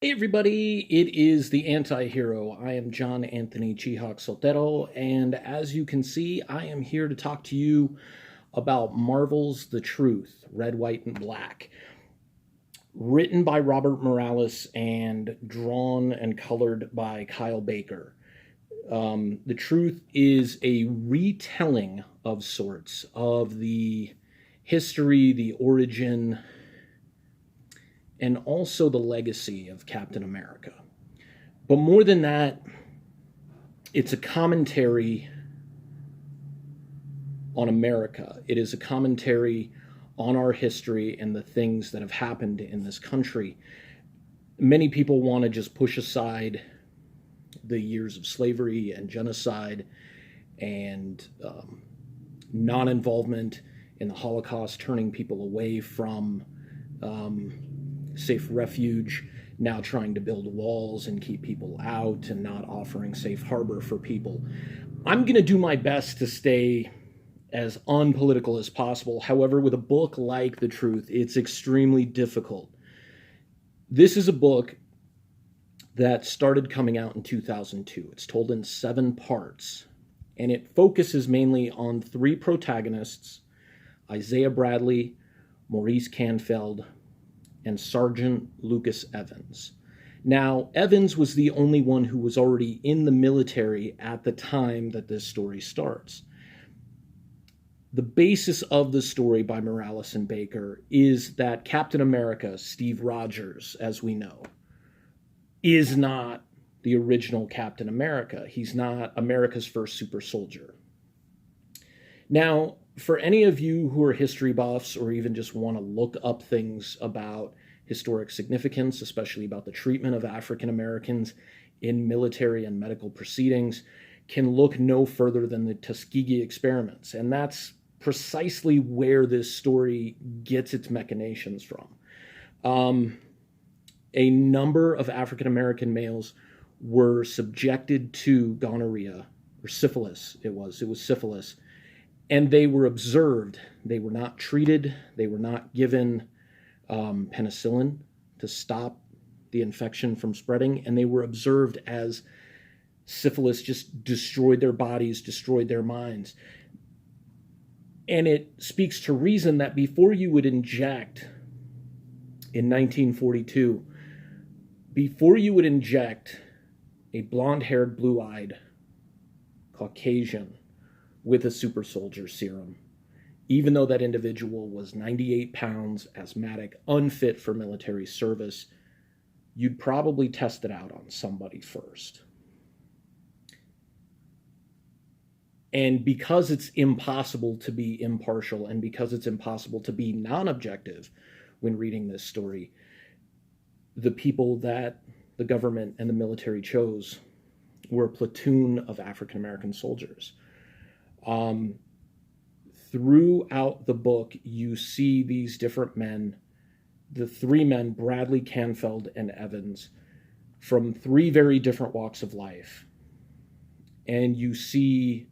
Hey everybody, it is the Anti-Hero. I am John Anthony Chihak Soltero, and as you can see, I am here to talk to you about Marvel's The Truth, Red, White, and Black. Written by Robert Morales and drawn and colored by Kyle Baker. The Truth is a retelling of sorts of the history, the origin, and also the legacy of Captain America. But more than that, it's a commentary on America. It is a commentary on our history and the things that have happened in this country. Many people want to just push aside the years of slavery and genocide and non-involvement in the Holocaust, turning people away from safe refuge, now trying to build walls and keep people out and not offering safe harbor for people. I'm going to do my best to stay as unpolitical as possible. However, with a book like The Truth, it's extremely difficult. This is a book that started coming out in 2002. It's told in 7 parts, and it focuses mainly on 3 protagonists: Isaiah Bradley, Maurice Canfield, and Sergeant Lucas Evans. Now, Evans was the only one who was already in the military at the time that this story starts. The basis of the story by Morales and Baker is that Captain America, Steve Rogers, as we know, is not the original Captain America. He's not America's first super soldier. Now, for any of you who are history buffs or even just want to look up things about historic significance, especially about the treatment of African Americans in military and medical proceedings, can look no further than the Tuskegee experiments. And that's precisely where this story gets its machinations from. A number of African American males were subjected to gonorrhea, or syphilis. It was syphilis. And they were observed. They were not treated. They were not given penicillin to stop the infection from spreading. And they were observed as syphilis just destroyed their bodies, destroyed their minds. And it speaks to reason that before you would inject, in 1942, before you would inject a blonde-haired, blue-eyed Caucasian with a super soldier serum, even though that individual was 98 pounds, asthmatic, unfit for military service, you'd probably test it out on somebody first. And because it's impossible to be impartial and because it's impossible to be non-objective when reading this story, the people that the government and the military chose were a platoon of African American soldiers. Throughout the book, you see these different men, the 3 men, Bradley, Canfield, and Evans, from 3 very different walks of life. And you see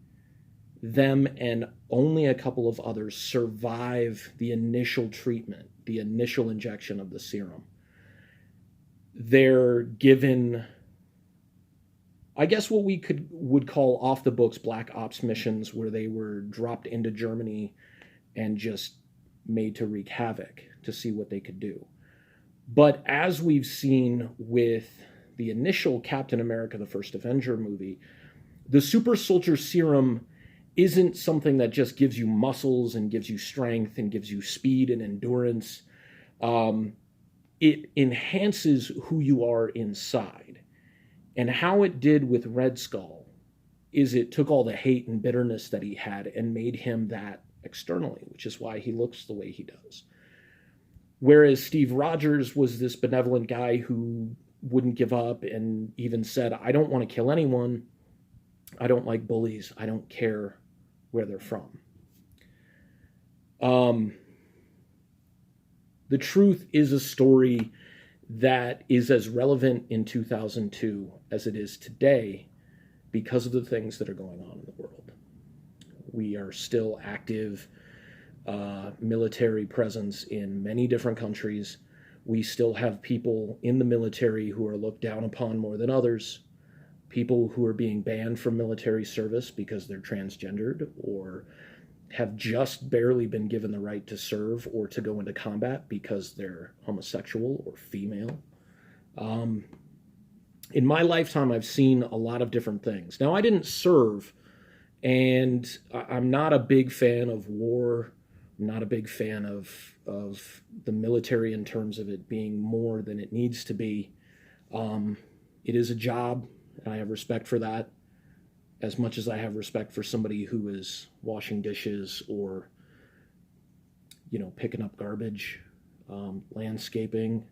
them and only a couple of others survive the initial treatment, the initial injection of the serum. They're given, I guess, what we would call off the books black ops missions, where they were dropped into Germany and just made to wreak havoc to see what they could do. But as we've seen with the initial Captain America, the First Avenger movie, the super soldier serum isn't something that just gives you muscles and gives you strength and gives you speed and endurance. It enhances who you are inside. And how it did with Red Skull is it took all the hate and bitterness that he had and made him that externally, which is why he looks the way he does. Whereas Steve Rogers was this benevolent guy who wouldn't give up and even said, I don't want to kill anyone. I don't like bullies. I don't care where they're from. The Truth is a story that is as relevant in 2002 as it is today because of the things that are going on in the world. We are still active military presence in many different countries. We still have people in the military who are looked down upon more than others, people who are being banned from military service because they're transgendered or have just barely been given the right to serve or to go into combat because they're homosexual or female. In my lifetime, I've seen a lot of different things. Now, I didn't serve, and I'm not a big fan of war. I'm not a big fan of the military in terms of it being more than it needs to be. It is a job, and I have respect for that, as much as I have respect for somebody who is washing dishes or, picking up garbage, landscaping,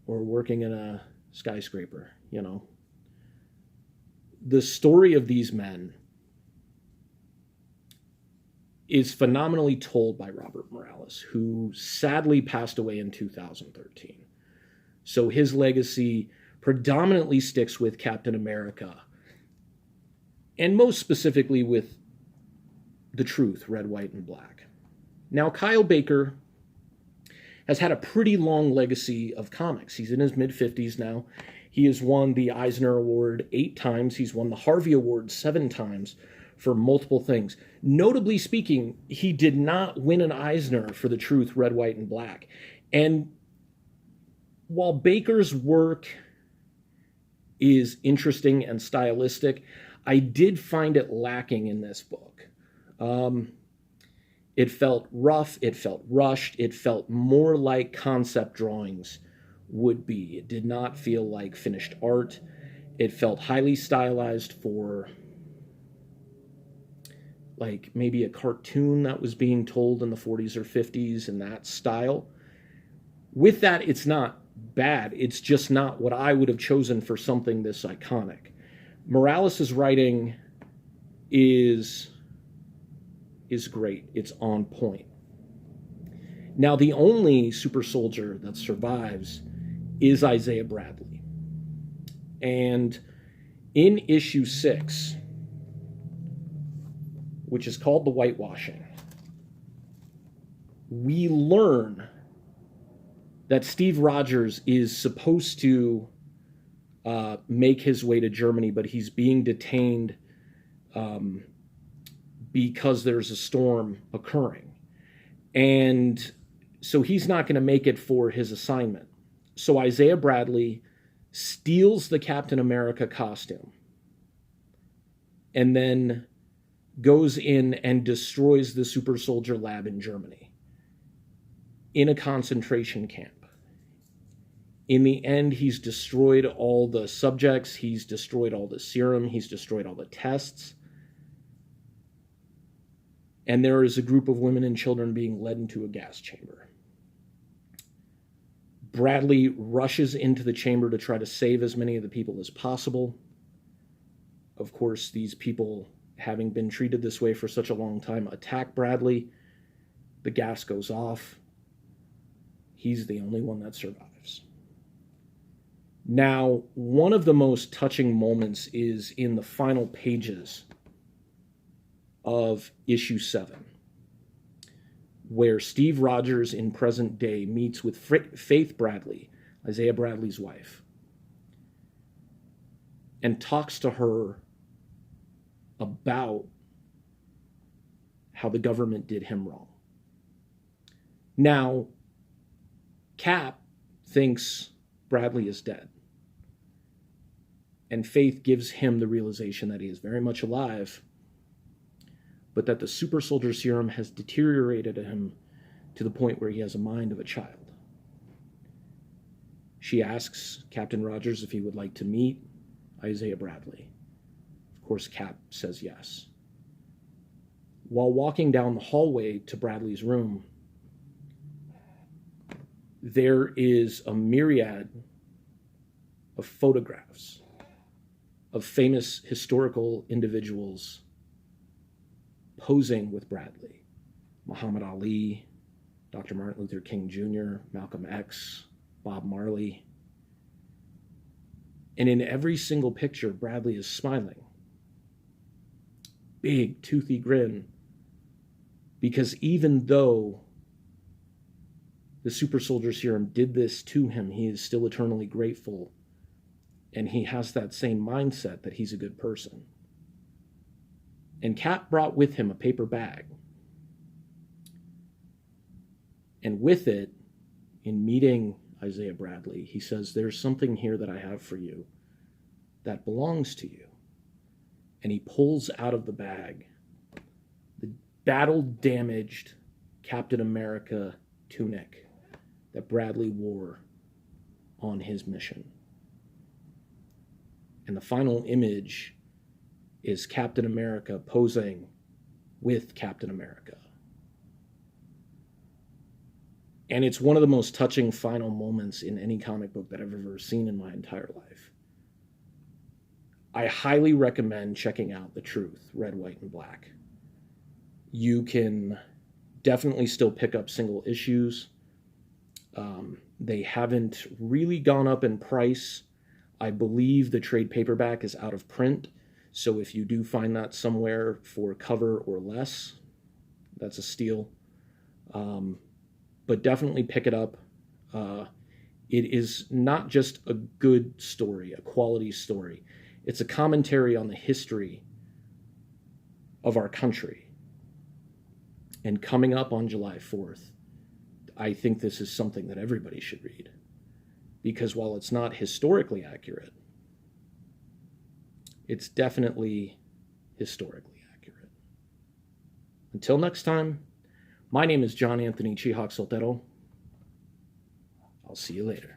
or working in a skyscraper. The story of these men is phenomenally told by Robert Morales, who sadly passed away in 2013. So his legacy predominantly sticks with Captain America, and most specifically with The Truth, Red, White, and Black. Now, Kyle Baker has had a pretty long legacy of comics. He's in his mid-50s now. He has won the Eisner Award 8 times. He's won the Harvey Award 7 times for multiple things. Notably speaking, he did not win an Eisner for The Truth, Red, White, and Black. And while Baker's work is interesting and stylistic, I did find it lacking in this book. It felt rough, it felt rushed, it felt more like concept drawings would be. It did not feel like finished art. It felt highly stylized for like maybe a cartoon that was being told in the 40s or 50s in that style. With that, it's not bad. It's just not what I would have chosen for something this iconic. Morales' writing is great. It's on point. Now, the only super soldier that survives is Isaiah Bradley. And in issue 6, which is called The Whitewashing, we learn that Steve Rogers is supposed to make his way to Germany, but he's being detained because there's a storm occurring. And so he's not going to make it for his assignment. So Isaiah Bradley steals the Captain America costume and then goes in and destroys the super soldier lab in Germany in a concentration camp. In the end, he's destroyed all the subjects, he's destroyed all the serum, he's destroyed all the tests. And there is a group of women and children being led into a gas chamber. Bradley rushes into the chamber to try to save as many of the people as possible. Of course, these people, having been treated this way for such a long time, attack Bradley. The gas goes off. He's the only one that survives. Now, one of the most touching moments is in the final pages of issue 7, where Steve Rogers in present day meets with Faith Bradley, Isaiah Bradley's wife, and talks to her about how the government did him wrong. Now, Cap thinks Bradley is dead, and Faith gives him the realization that he is very much alive, but that the super soldier serum has deteriorated him to the point where he has a mind of a child. She asks Captain Rogers if he would like to meet Isaiah Bradley. Of course, Cap says yes. While walking down the hallway to Bradley's room, there is a myriad of photographs of famous historical individuals posing with Bradley. Muhammad Ali, Dr. Martin Luther King Jr., Malcolm X, Bob Marley. And in every single picture, Bradley is smiling. Big, toothy grin. Because even though the super soldier serum did this to him, he is still eternally grateful. And he has that same mindset that he's a good person. And Cap brought with him a paper bag. And with it, in meeting Isaiah Bradley, he says, there's something here that I have for you that belongs to you. And he pulls out of the bag the battle-damaged Captain America tunic that Bradley wore on his mission. And the final image is Captain America posing with Captain America. And it's one of the most touching final moments in any comic book that I've ever seen in my entire life. I highly recommend checking out The Truth, Red, White, and Black. You can definitely still pick up single issues. They haven't really gone up in price. I believe the trade paperback is out of print, so if you do find that somewhere for cover or less, that's a steal. But definitely pick it up. It is not just a good story, a quality story. It's a commentary on the history of our country. And coming up on July 4th, I think this is something that everybody should read. Because while it's not historically accurate, it's definitely historically accurate. Until next time, my name is John Anthony Chihawk Soltero. I'll see you later.